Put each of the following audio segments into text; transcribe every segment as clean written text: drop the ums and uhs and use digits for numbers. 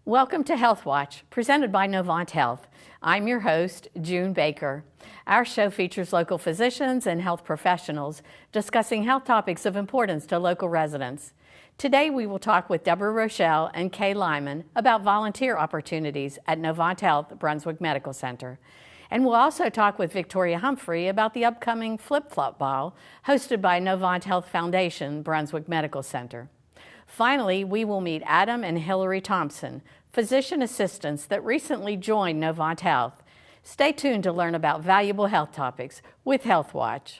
Welcome to HealthWatch, presented by Novant Health. I'm your host, June Baker. Our show features local physicians and health professionals discussing health topics of importance to local residents. Today we will talk with Deborah Rochelle and Kay Lyman about volunteer opportunities at Novant Health Brunswick Medical Center. And we'll also talk with Victoria Humphrey about the upcoming Flip-Flop Ball hosted by Novant Health Foundation Brunswick Medical Center. Finally, we will meet Adam and Hillary Thompson, physician assistants that recently joined Novant Health. Stay tuned to learn about valuable health topics with HealthWatch.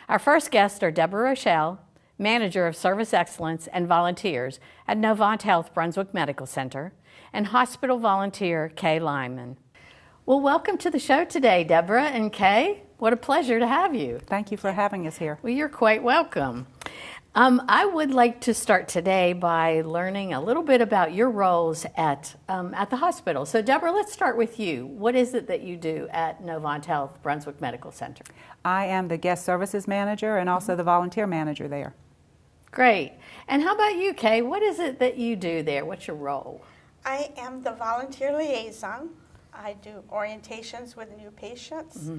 Our first guests are Deborah Rochelle, Manager of Service Excellence and Volunteers at Novant Health Brunswick Medical Center, and hospital volunteer Kay Lyman. Well, welcome to the show today, Deborah and Kay. What a pleasure to have you. Thank you for having us here. Well, you're quite welcome. I would like to start today by learning a little bit about your roles at the hospital. So, Deborah, let's start with you. What is it that you do at Novant Health Brunswick Medical Center? I am the guest services manager and also the volunteer manager there. Great. And how about you, Kay? What is it that you do there? What's your role? I am the volunteer liaison. I do orientations with new patients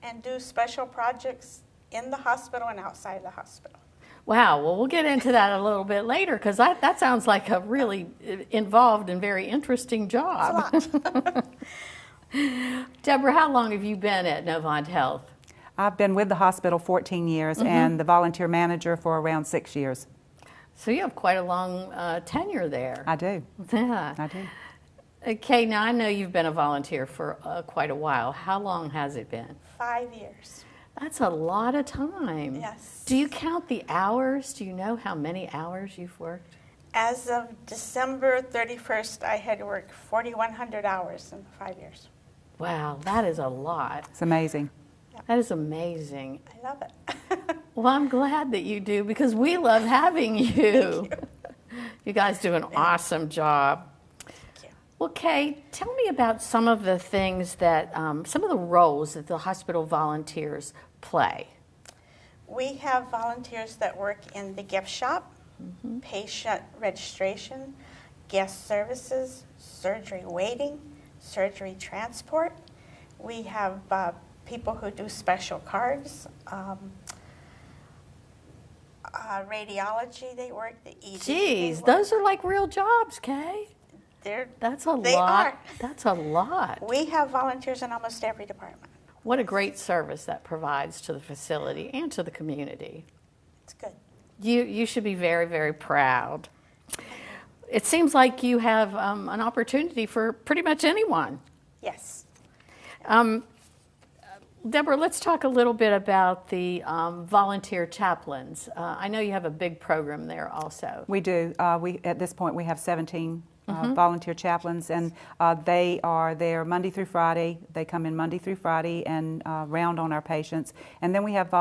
and do special projects in the hospital and outside the hospital. Wow, well, we'll get into that a little bit later because that sounds like a really involved and very interesting job. It's a lot. Deborah, how long have you been at Novant Health? I've been with the hospital 14 years and the volunteer manager for around 6 years. So you have quite a long tenure there. I do. Yeah. I do. Okay, now I know you've been a volunteer for quite a while. How long has it been? 5 years. That's a lot of time. Yes. Do you count the hours? Do you know how many hours you've worked? As of December 31st, I had worked 4,100 hours in 5 years. Wow, that is a lot. It's amazing. That is amazing. I love it. Well, I'm glad that you do because we love having you. You guys do an awesome job. Thank you. Well, Kay, tell me about some of the things that, some of the roles that the hospital volunteers play. We have volunteers that work in the gift shop, patient registration, guest services, surgery waiting, surgery transport. We have people who do special cards, radiology, they work, the ED. Geez, those are like real jobs, Kay. That's a lot. They are. That's a lot. We have volunteers in almost every department. What a great service that provides to the facility and to the community. It's good. You should be very, very proud. It seems like you have an opportunity for pretty much anyone. Yes. Deborah, let's talk a little bit about the volunteer chaplains. I know you have a big program there also. We do. At this point, we have 17 volunteer chaplains, and they are there Monday through Friday. They come in Monday through Friday and round on our patients. And then we have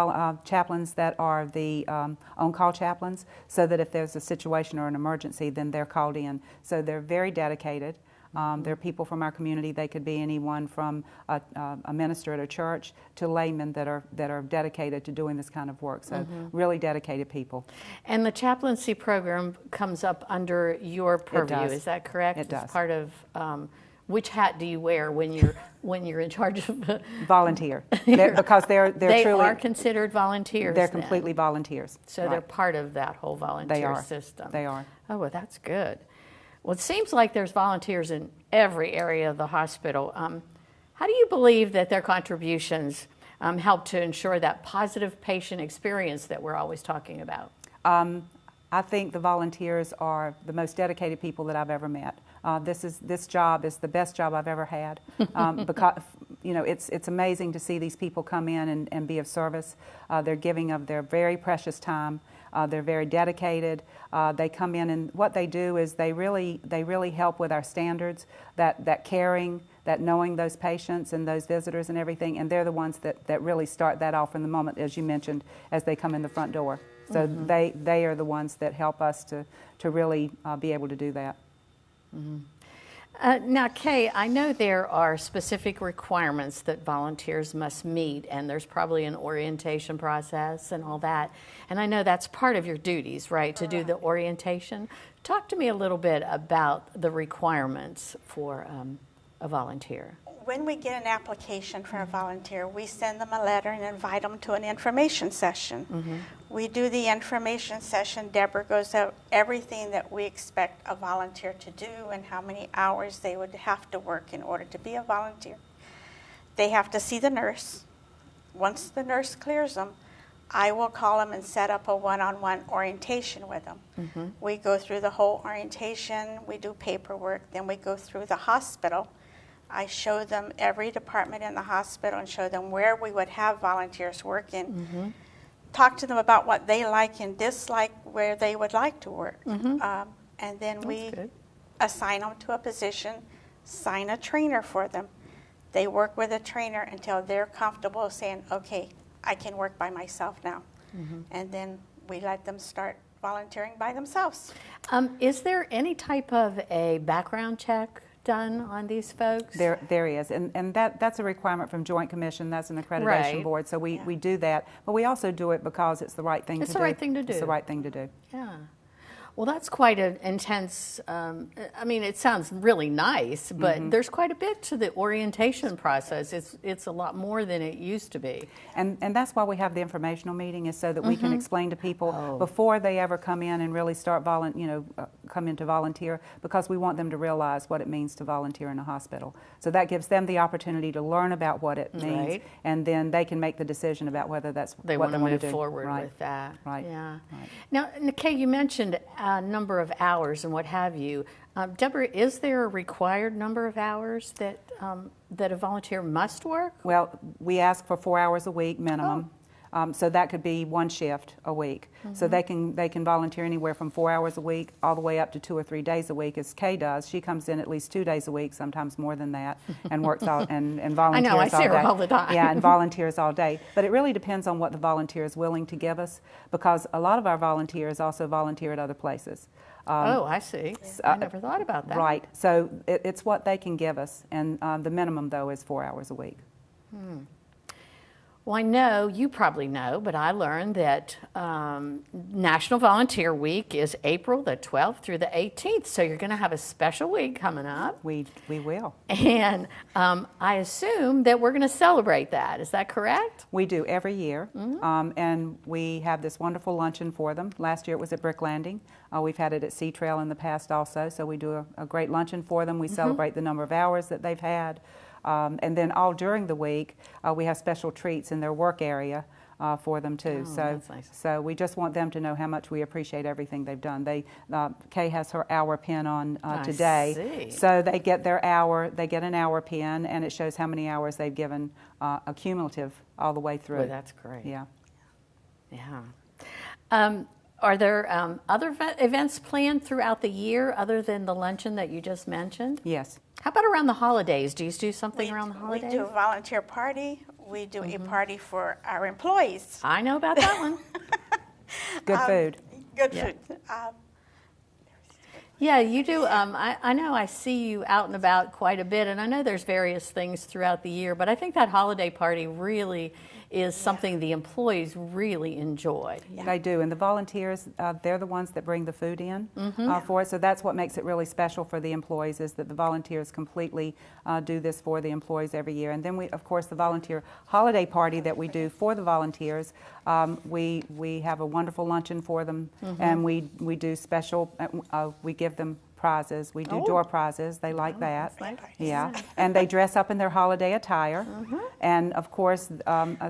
chaplains that are the on-call chaplains, so that if there's a situation or an emergency, then they're called in. So they're very dedicated. They're people from our community. They could be anyone from a minister at a church to laymen that are dedicated to doing this kind of work. So really dedicated people. And the chaplaincy program comes up under your purview. It does. Is that correct? It does. It's part of which hat do you wear when you're in charge of volunteer? Because they're they truly are considered volunteers. They're then. completely volunteers. So right. They're part of that whole volunteer system. They are. Oh, well, that's good. Well, it seems like there's volunteers in every area of the hospital. How do you believe that their contributions help to ensure that positive patient experience that we're always talking about? I think the volunteers are the most dedicated people that I've ever met. This job is the best job I've ever had because it's amazing to see these people come in and be of service. They're giving of their very precious time. They're very dedicated. They come in, and what they do is they really help with our standards, that caring, that knowing those patients and those visitors and everything, and they're the ones that really start that off from the moment, as you mentioned, as they come in the front door. So they are the ones that help us to really be able to do that. Now, Kay, I know there are specific requirements that volunteers must meet, and there's probably an orientation process and all that. And I know that's part of your duties, right, to do the orientation. Talk to me a little bit about the requirements for a volunteer. When we get an application for a volunteer, we send them a letter and invite them to an information session. We do the information session. Deborah goes out everything that we expect a volunteer to do and how many hours they would have to work in order to be a volunteer. They have to see the nurse. Once the nurse clears them, I will call them and set up a one-on-one orientation with them. We go through the whole orientation, we do paperwork, then we go through the hospital. I show them every department in the hospital and show them where we would have volunteers working. Talk to them about what they like and dislike, where they would like to work. And then we assign them to a position, sign a trainer for them. They work with a trainer until they're comfortable saying, okay, I can work by myself now. And then we let them start volunteering by themselves. Is there any type of a background check done on these folks? There is, and that's a requirement from Joint Commission. That's an accreditation board, so we do that. But we also do it because it's the right thing to do. It's the right thing to do. It's the right thing to do. Yeah. Well, that's quite an intense, I mean, it sounds really nice, but there's quite a bit to the orientation process. It's a lot more than it used to be. And that's why we have the informational meeting, is so that we can explain to people before they ever come in and really start come in to volunteer, because we want them to realize what it means to volunteer in a hospital. So that gives them the opportunity to learn about what it means, and then they can make the decision about whether that's what they want to move forward with that. Right. Yeah. Now, Kay, you mentioned number of hours and what have you. Deborah, is there a required number of hours that a volunteer must work? Well, we ask for 4 hours a week minimum. So that could be one shift a week. So they can volunteer anywhere from 4 hours a week all the way up to 2 or 3 days a week, as Kay does. She comes in at least 2 days a week, sometimes more than that, and works out and volunteers all day. I know, I see her all the time. Yeah, and volunteers all day. But it really depends on what the volunteer is willing to give us, because a lot of our volunteers also volunteer at other places. I see. I never thought about that. Right. So it's what they can give us, and the minimum, though, is 4 hours a week. Well, I know, you probably know, but I learned that National Volunteer Week is April the 12th through the 18th, so you're going to have a special week coming up. We will. And I assume that we're going to celebrate that. Is that correct? We do every year, and we have this wonderful luncheon for them. Last year it was at Brick Landing. We've had it at Sea Trail in the past also, so we do a great luncheon for them. We celebrate the number of hours that they've had. And then all during the week, we have special treats in their work area for them too. That's nice. So we just want them to know how much we appreciate everything they've done. Kay has her hour pin on today, so they get their hour. They get an hour pin, and it shows how many hours they've given, accumulative all the way through. Well, that's great. Yeah. Yeah. Are there other events planned throughout the year other than the luncheon that you just mentioned? Yes. How about around the holidays? Do you do something around the holidays? We do a volunteer party. We do a party for our employees. I know about that one. Good food. Good food. Yeah, you do. I know I see you out and about quite a bit, and I know there's various things throughout the year, but I think that holiday party really is something the employees really enjoy. They do, and the volunteers, they're the ones that bring the food in for us, so that's what makes it really special for the employees, is that the volunteers completely do this for the employees every year. And then we, of course, the volunteer holiday party that we do for the volunteers, we have a wonderful luncheon for them, and we do special, we give them prizes. We do door prizes. They like that. Yeah. And they dress up in their holiday attire. And of course,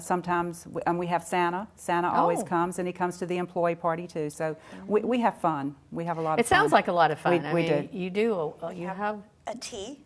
sometimes we have Santa. Santa always comes, and he comes to the employee party too. So we have fun. We have a lot of fun. It sounds like a lot of fun. We do. You do. You have a tea.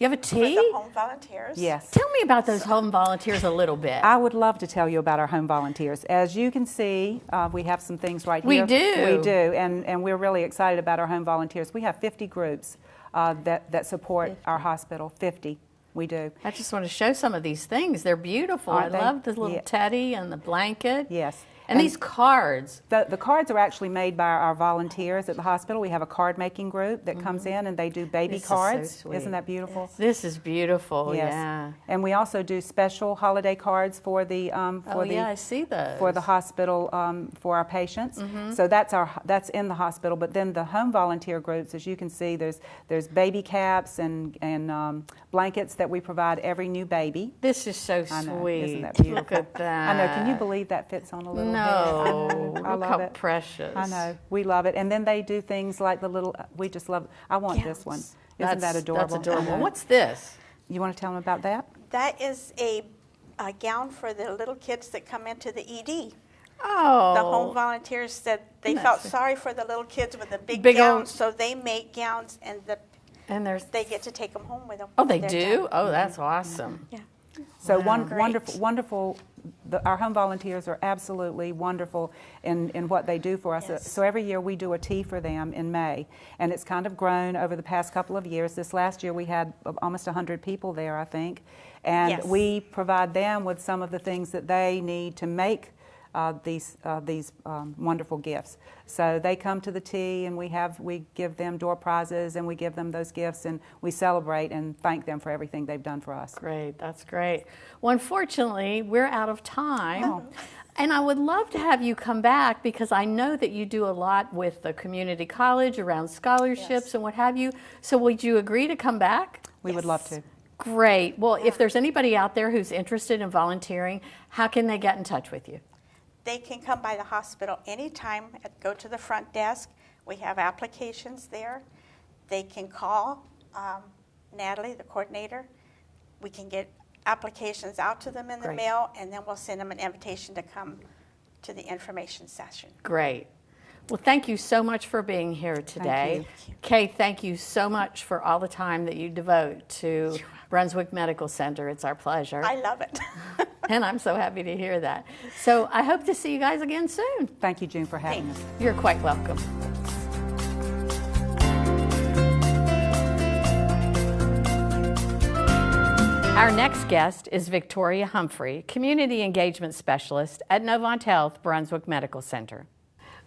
You have a tea? For the home volunteers. Yes. Tell me about those home volunteers a little bit. I would love to tell you about our home volunteers. As you can see, we have some things right We here. do. We do, and we're really excited about our home volunteers. We have 50 groups that support our hospital, 50. We do. I just want to show some of these things. They're beautiful. Aren't I they? love the little teddy and the blanket. Yes. And these cards. The cards are actually made by our volunteers at the hospital. We have a card making group that comes in and they do baby This is so cards. sweet. Isn't that beautiful? This is beautiful. Yes. Yeah. And we also do special holiday cards for the yeah, I see those. for the hospital for our patients. So that's in the hospital. But then the home volunteer groups, as you can see, there's baby caps and blankets that we provide every new baby. This is so I know. sweet. Isn't that beautiful? Look at that. I know. Can you believe that fits on a little head? No. I know. I Look love how it. precious. I know. We love it. And then they do things like the little. We just love. I want this one. Isn't that adorable? That's adorable. I know. What's this? You want to tell them about that? That is a gown for the little kids that come into the ED. Oh. The home volunteers said they That's felt it. sorry for the little kids with the big Big gowns, old- so they make gowns and And they get to take them home with them. Oh, they when do? they're done. Oh, that's awesome. Yeah. So Wow. wonderful. Our home volunteers are absolutely wonderful in what they do for us. Yes. So every year we do a tea for them in May, and it's kind of grown over the past couple of years. This last year we had almost 100 people there, I think, and Yes. we provide them with some of the things that they need to make these wonderful gifts. So they come to the tea, and we give them door prizes, and we give them those gifts, and we celebrate and thank them for everything they've done for us. Great. That's great. Well, unfortunately, we're out of time. Oh. And I would love to have you come back because I know that you do a lot with the community college around scholarships Yes. and what have you. So would you agree to come back? We would love to. Great. Well, if there's anybody out there who's interested in volunteering, how can they get in touch with you? They can come by the hospital anytime, go to the front desk. We have applications there. They can call Natalie, the coordinator. We can get applications out to them in the Great. mail, and then we'll send them an invitation to come to the information session. Great. Well, thank you so much for being here today. you. Kay, thank you so much for all the time that you devote to Brunswick Medical Center. It's our pleasure. I love it. And I'm so happy to hear that. So I hope to see you guys again soon. Thank you, June, for having us. You're quite welcome. Our next guest is Victoria Humphrey, Community Engagement Specialist at Novant Health Brunswick Medical Center.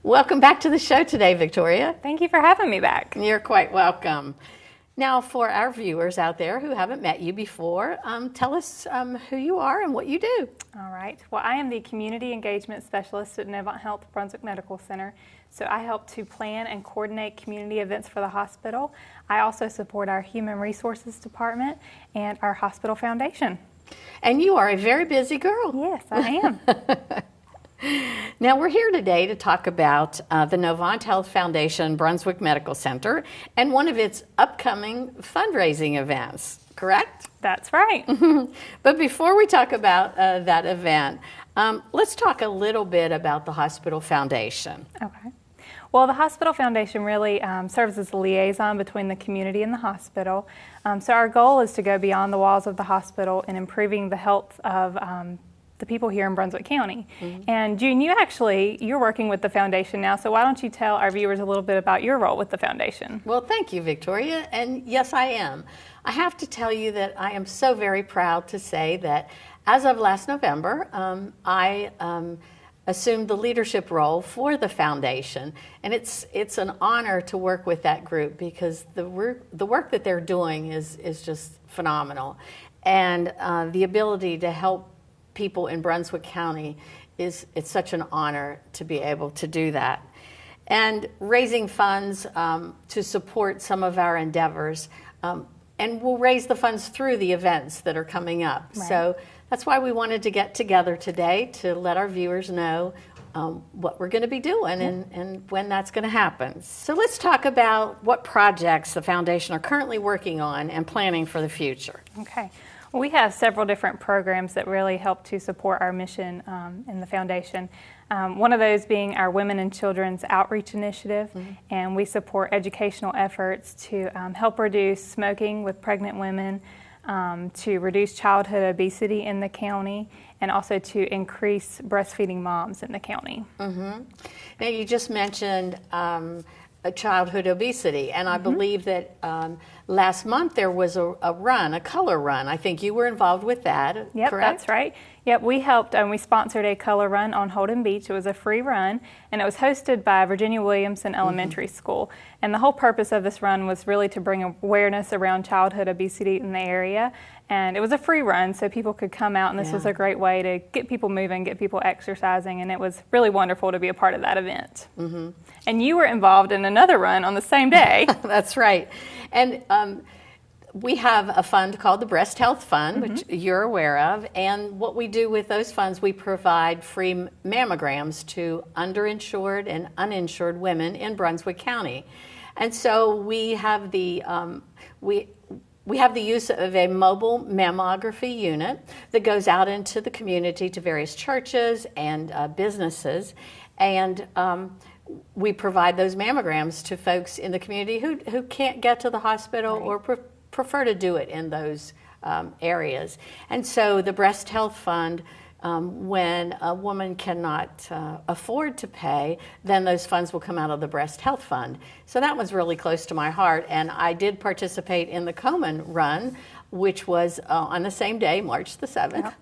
Welcome back to the show today, Victoria. Thank you for having me back. You're quite welcome. Now, for our viewers out there who haven't met you before, tell us who you are and what you do. All right. Well, I am the Community Engagement Specialist at Novant Health Brunswick Medical Center. So I help to plan and coordinate community events for the hospital. I also support our Human Resources Department and our hospital foundation. And you are a very busy girl. Yes, I am. Now, we're here today to talk about the Novant Health Foundation Brunswick Medical Center and one of its upcoming fundraising events, correct? That's right. But before we talk about that event, let's talk a little bit about the Hospital Foundation. Okay. Well, the Hospital Foundation really serves as a liaison between the community and the hospital. So our goal is to go beyond the walls of the hospital in improving the health of the people here in Brunswick County. Mm-hmm. And June, you're working with the foundation now, so why don't you tell our viewers a little bit about your role with the foundation? Well, thank you, Victoria. And yes, I am. I have to tell you that I am so very proud to say that as of last November, I assumed the leadership role for the foundation. And it's an honor to work with that group because the work that they're doing is just phenomenal. And the ability to help people in Brunswick County it's such an honor to be able to do that. And raising funds to support some of our endeavors, and we'll raise the funds through the events that are coming up. Right. So that's why we wanted to get together today to let our viewers know what we're going to be doing and when that's going to happen. So let's talk about what projects the foundation are currently working on and planning for the future. Okay. Well, we have several different programs that really help to support our mission in the foundation. One of those being our Women and Children's Outreach Initiative, and we support educational efforts to help reduce smoking with pregnant women, to reduce childhood obesity in the county, and also to increase breastfeeding moms in the county. Now, you just mentioned childhood obesity, and I believe that last month there was a run, a color run. I think you were involved with that, Yep, correct? that's right. Yep, we helped and we sponsored a color run on Holden Beach. It was a free run, and it was hosted by Virginia Williamson Elementary School. And the whole purpose of this run was really to bring awareness around childhood obesity in the area. And it was a free run, so people could come out, and this was a great way to get people moving, get people exercising, and it was really wonderful to be a part of that event. And you were involved in another run on the same day. That's right. And we have a fund called the Breast Health Fund, which you're aware of, and what we do with those funds, we provide free mammograms to underinsured and uninsured women in Brunswick County. And so we have the we have the use of a mobile mammography unit that goes out into the community to various churches and businesses, and we provide those mammograms to folks in the community who can't get to the hospital or prefer to do it in those areas. And so the Breast Health Fund, when a woman cannot afford to pay, then those funds will come out of the Breast Health Fund. So that was really close to my heart, and I did participate in the Komen Run, which was on the same day, March the 7th,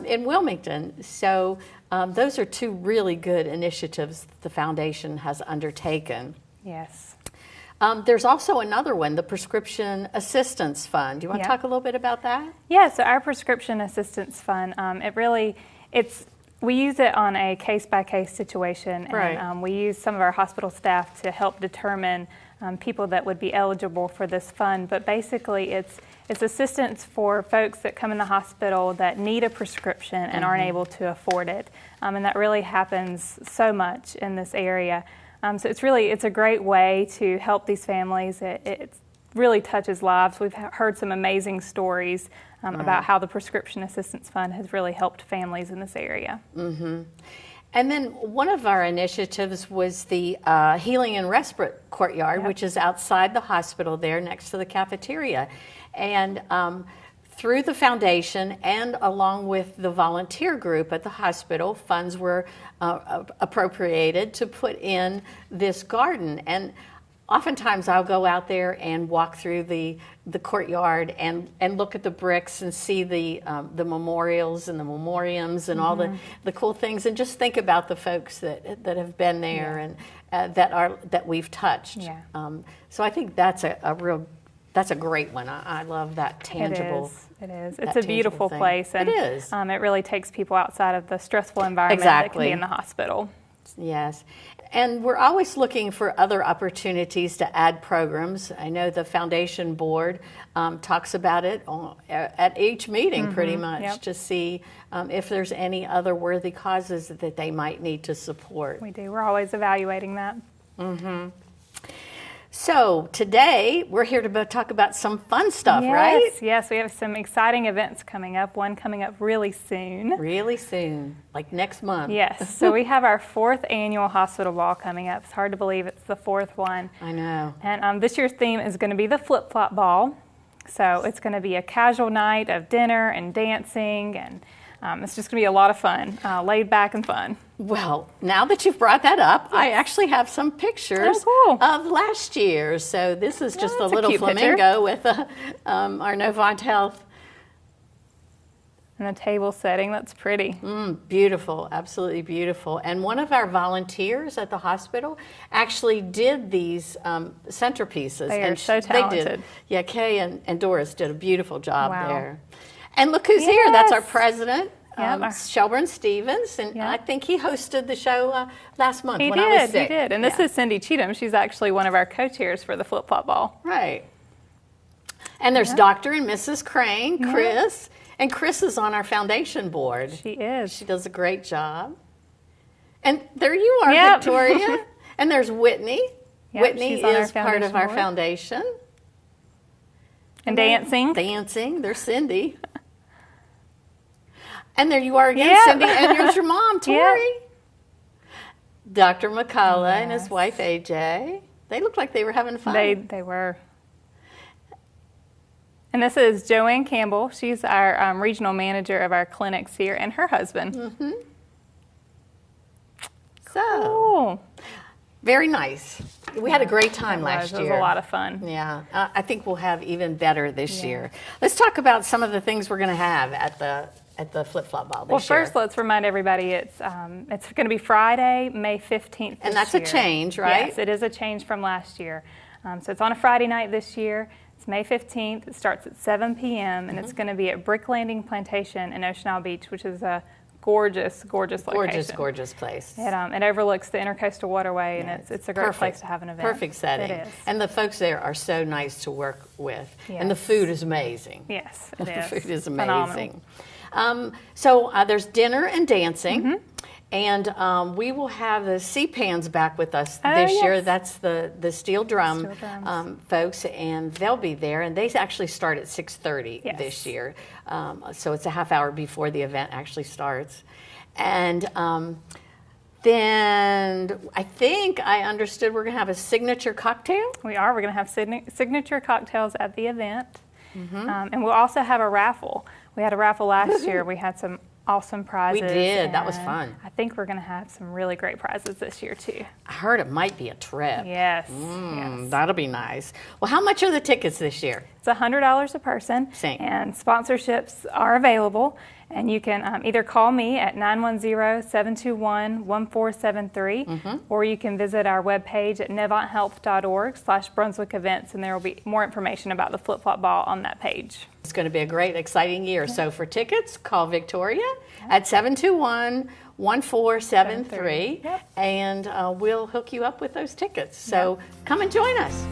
in Wilmington. So those are two really good initiatives the foundation has undertaken. Yes. There's also another one, the Prescription Assistance Fund. Do you want to talk a little bit about that? Yeah, so our Prescription Assistance Fund, we use it on a case-by-case situation, and we use some of our hospital staff to help determine people that would be eligible for this fund. But basically, it's assistance for folks that come in the hospital that need a prescription and aren't able to afford it, and that really happens so much in this area. So it's a great way to help these families. It really touches lives. We've heard some amazing stories about how the Prescription Assistance Fund has really helped families in this area. And then one of our initiatives was the Healing and Respite Courtyard, which is outside the hospital there next to the cafeteria. And through the foundation and along with the volunteer group at the hospital, funds were appropriated to put in this garden. And oftentimes I'll go out there and walk through the courtyard and look at the bricks and see the memorials and the memoriams and all the cool things, and just think about the folks that have been there and that we've touched. So I think that's a great one. I love that tangible. It is. It's a beautiful place, and it is. It really takes people outside of the stressful environment that can be in the hospital. Yes. And we're always looking for other opportunities to add programs. I know the foundation board talks about it at each meeting pretty much to see if there's any other worthy causes that they might need to support. We do. We're always evaluating that. So today we're here to talk about some fun stuff, right? Yes, we have some exciting events coming up. One coming up really soon. Really soon, like next month. Yes, so we have our 4th annual hospital ball coming up. It's hard to believe it's the 4th one. I know. And this year's theme is going to be the flip-flop ball. So it's going to be a casual night of dinner and dancing, and it's just going to be a lot of fun, laid back and fun. Well, now that you've brought that up, I actually have some pictures of last year. So this is just a little flamingo with our Novant Health. And a table setting, that's pretty. Beautiful, absolutely beautiful. And one of our volunteers at the hospital actually did these centerpieces. They are so talented. They did. Yeah, Kay and Doris did a beautiful job there. And look who's here. That's our president. Shelburne Stevens, and I think he hosted the show last month when I was sick. He did, and this is Cindy Cheatham. She's actually one of our co-chairs for the flip-flop ball. Right. And there's Dr. and Mrs. Crane, Chris, and Chris is on our foundation board. She is. She does a great job. And there you are, Victoria. And there's Whitney. Whitney is part of our foundation. And dancing. Dancing. There's Cindy. And there you are again, Cindy, and here's your mom, Tori. Dr. McCullough and his Yes. wife AJ. They looked like they were having fun. They were. And this is Joanne Campbell. She's our regional manager of our clinics here, and her husband. Mm-hmm. So, Cool. very nice. We had a great time last year. It was a lot of fun. Yeah, I think we'll have even better this year. Let's talk about some of the things we're going to have at the flip-flop ball this Well, year. first, let's remind everybody it's going to be Friday, May 15th. And that's a change, right? Yes, it is a change from last year. So it's on a Friday night this year. It's May 15th. It starts at 7 p.m. and it's going to be at Brick Landing Plantation in Ocean Isle Beach, which is a gorgeous location. Gorgeous place. It overlooks the Intercoastal Waterway, and it's a great place to have an event. Perfect setting. It is. And the folks there are so nice to work with. Yes. And the food is amazing. Yes, it The is. food is Phenomenal. amazing. So there's dinner and dancing. And we will have the C-Pans back with us this year. Yes. That's the steel drum Steel drums. folks, and they'll be there. And they actually start at 6:30 Yes. this year. So it's a half hour before the event actually starts. And then I think I understood we're going to have a signature cocktail. We are. We're going to have signature cocktails at the event. And we'll also have a raffle. We had a raffle last year. We had some awesome prizes. We did. That was and fun. I think we're going to have some really great prizes this year, too. I heard it might be a trip. Yes. Yes. That'll be nice. Well, how much are the tickets this year? It's $100 a person. Same. And sponsorships are available. And you can either call me at 910-721-1473, or you can visit our webpage at nevanthealth.org/Brunswick events, and there will be more information about the flip-flop ball on that page. It's going to be a great, exciting year. So for tickets, call Victoria at 721-1473, Yep. and we'll hook you up with those tickets. So come and join us.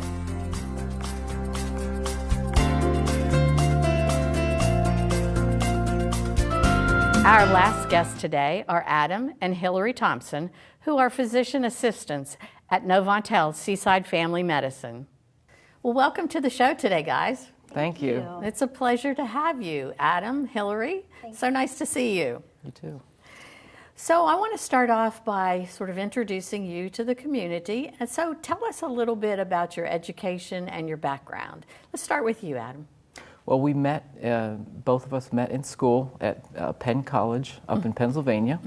Our last guests today are Adam and Hillary Thompson, who are physician assistants at Novant Health Seaside Family Medicine. Well, welcome to the show today, guys. Thank you. It's a pleasure to have you, Adam, Hillary. So nice to see you. You too. So I want to start off by sort of introducing you to the community. And so tell us a little bit about your education and your background. Let's start with you, Adam. Well, we met, both of us met in school at Penn College up in Pennsylvania.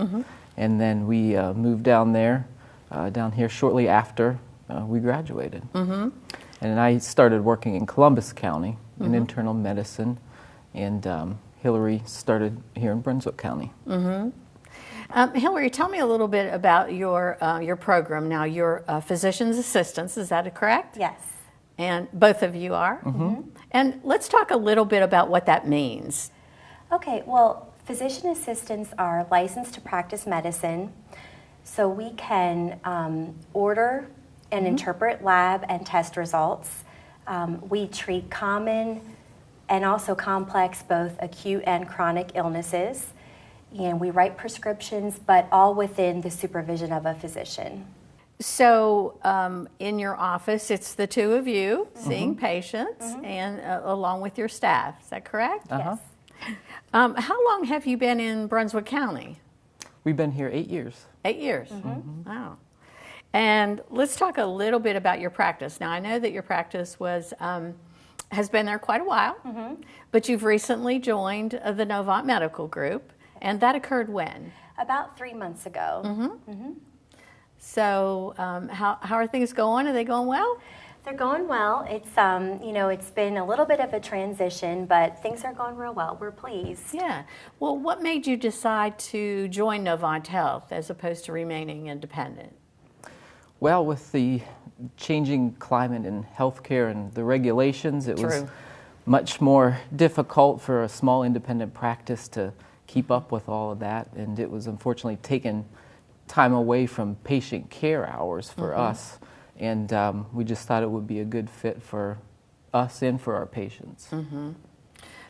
And then we moved down here shortly after we graduated. And I started working in Columbus County in internal medicine, and Hillary started here in Brunswick County. Hillary, tell me a little bit about your program. Now, you're physician's assistants, is that correct? Yes. And both of you are? And let's talk a little bit about what that means. Okay, well, physician assistants are licensed to practice medicine, so we can order and interpret lab and test results. We treat common and also complex, both acute and chronic illnesses, and we write prescriptions, but all within the supervision of a physician. So in your office, it's the two of you seeing patients and along with your staff. Is that correct? Yes. How long have you been in Brunswick County? We've been here 8 years. 8 years. Wow. And let's talk a little bit about your practice. Now, I know that your practice has been there quite a while, but you've recently joined the Novant Medical Group, and that occurred when? About 3 months ago. So how are things going? Are they going well? They're going well. It's it's been a little bit of a transition, but things are going real well. We're pleased. Yeah. Well, what made you decide to join Novant Health as opposed to remaining independent? Well, with the changing climate in healthcare and the regulations, it was much more difficult for a small independent practice to keep up with all of that, and it was unfortunately taken time away from patient care hours for us, and we just thought it would be a good fit for us and for our patients.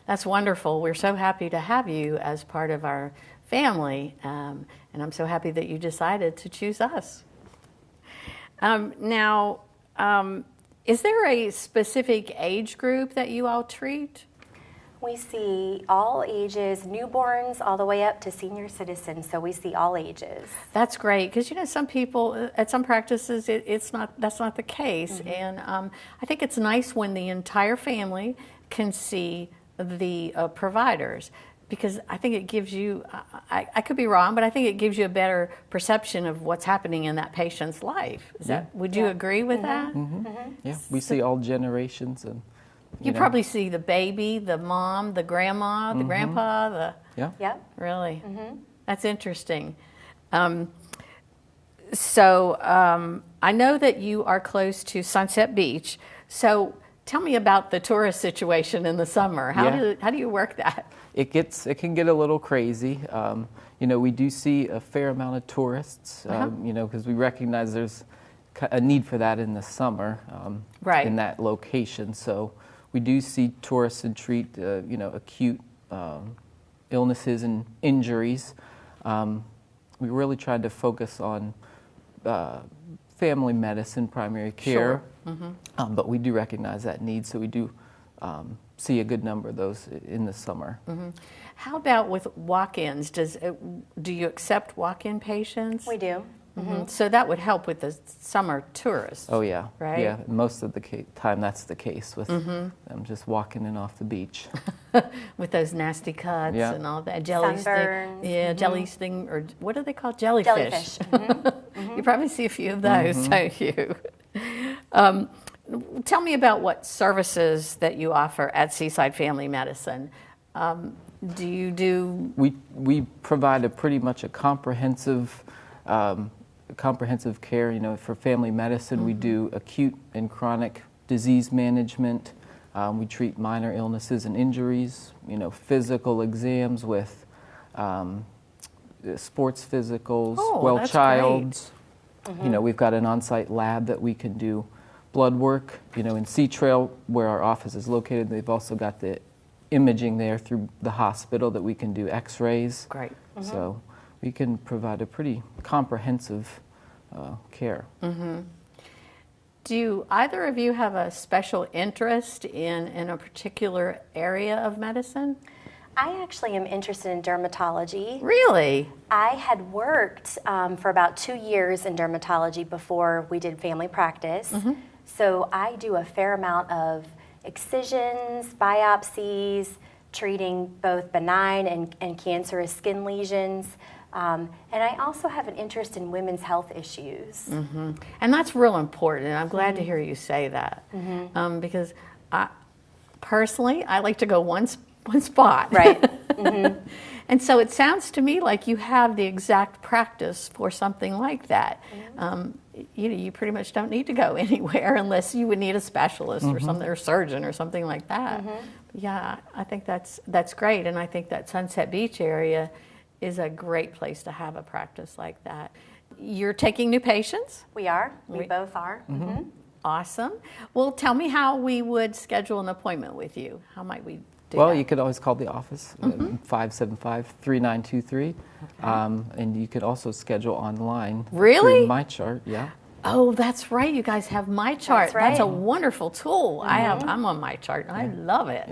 That's wonderful. We're so happy to have you as part of our family, and I'm so happy that you decided to choose us. Now, is there a specific age group that you all treat? We see all ages, newborns all the way up to senior citizens, so we see all ages. That's great, because you know some people at some practices that's not the case, and I think it's nice when the entire family can see the providers, because I think it gives you, I could be wrong, but I think it gives you a better perception of what's happening in that patient's life. Would you agree with that? Yeah, we see all generations, and you probably see the baby, the mom, the grandma, the grandpa, really. That's interesting. So I know that you are close to Sunset Beach. So tell me about the tourist situation in the summer. How do you work that? It can get a little crazy. You know, we do see a fair amount of tourists. You know, because we recognize there's a need for that in the summer, in that location. So we do see tourists and treat you know, acute illnesses and injuries. We really tried to focus on family medicine, primary care, but we do recognize that need, so we do see a good number of those in the summer. How about with walk-ins? Do you accept walk-in patients? We do. So that would help with the summer tourists. Oh yeah, right? Yeah, most of the time that's the case with them just walking in off the beach. With those nasty cuts and all that. Sunburns. Jellies thing, or what are they called? Jellyfish. You probably see a few of those, don't you? Tell me about what services that you offer at Seaside Family Medicine. Do you do... We provide pretty much a comprehensive care. You know, for family medicine, we do acute and chronic disease management. We treat minor illnesses and injuries. You know, physical exams with sports physicals, child's. You know, we've got an on-site lab that we can do blood work. You know, in C-Trail, where our office is located, they've also got the imaging there through the hospital that we can do X-rays. Great. So we can provide a pretty comprehensive care. Do either of you have a special interest in a particular area of medicine? I actually am interested in dermatology. Really? I had worked for about 2 years in dermatology before we did family practice. So I do a fair amount of excisions, biopsies, treating both benign and cancerous skin lesions. And I also have an interest in women's health issues. And that's real important, and I'm glad to hear you say that. Because personally, I like to go one spot. Right. And so it sounds to me like you have the exact practice for something like that. You pretty much don't need to go anywhere unless you would need a specialist or something, or surgeon or something like that. Yeah, I think that's great, and I think that Sunset Beach area is a great place to have a practice like that. You're taking new patients? We are. We both are. Awesome. Well, tell me how we would schedule an appointment with you. How might we do Well, that? you could always call the office, 575-3923. And you could also schedule online. Really? Through MyChart, yeah. Oh, that's right. You guys have MyChart. That's right. That's a wonderful tool. I'm on MyChart. I love it.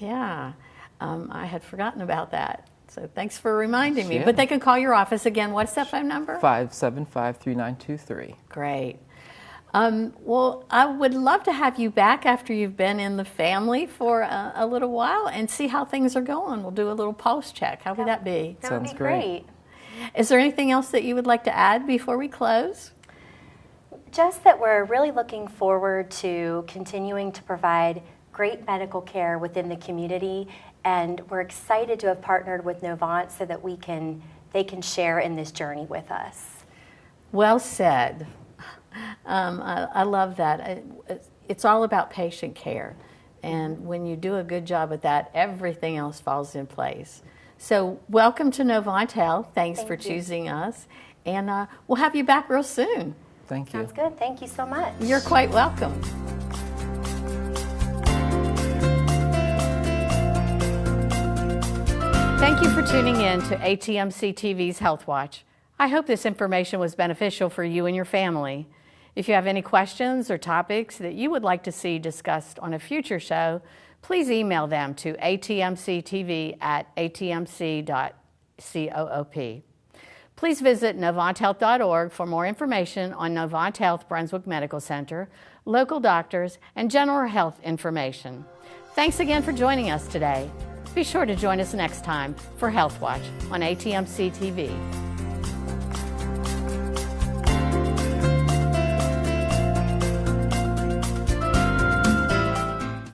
Yeah. I had forgotten about that. So thanks for reminding me. But they can call your office again. What's that phone number? 575-3923. Great. Well, I would love to have you back after you've been in the family for a little while and see how things are going. We'll do a little pulse check. How would that be? That Sounds would be great. Is there anything else that you would like to add before we close? Just that we're really looking forward to continuing to provide great medical care within the community, and we're excited to have partnered with Novant so that they can share in this journey with us. Well said. I love that. It's all about patient care, and when you do a good job at that, everything else falls in place. So welcome to Novant Health. Thanks for choosing us, and we'll have you back real soon. Thank you. Sounds good. Thank you so much. You're quite welcome. Thank you for tuning in to ATMC TV's Health Watch. I hope this information was beneficial for you and your family. If you have any questions or topics that you would like to see discussed on a future show, please email them to atmctv@atmc.coop. Please visit NovantHealth.org for more information on Novant Health Brunswick Medical Center, local doctors, and general health information. Thanks again for joining us today. Be sure to join us next time for Health Watch on ATMC TV.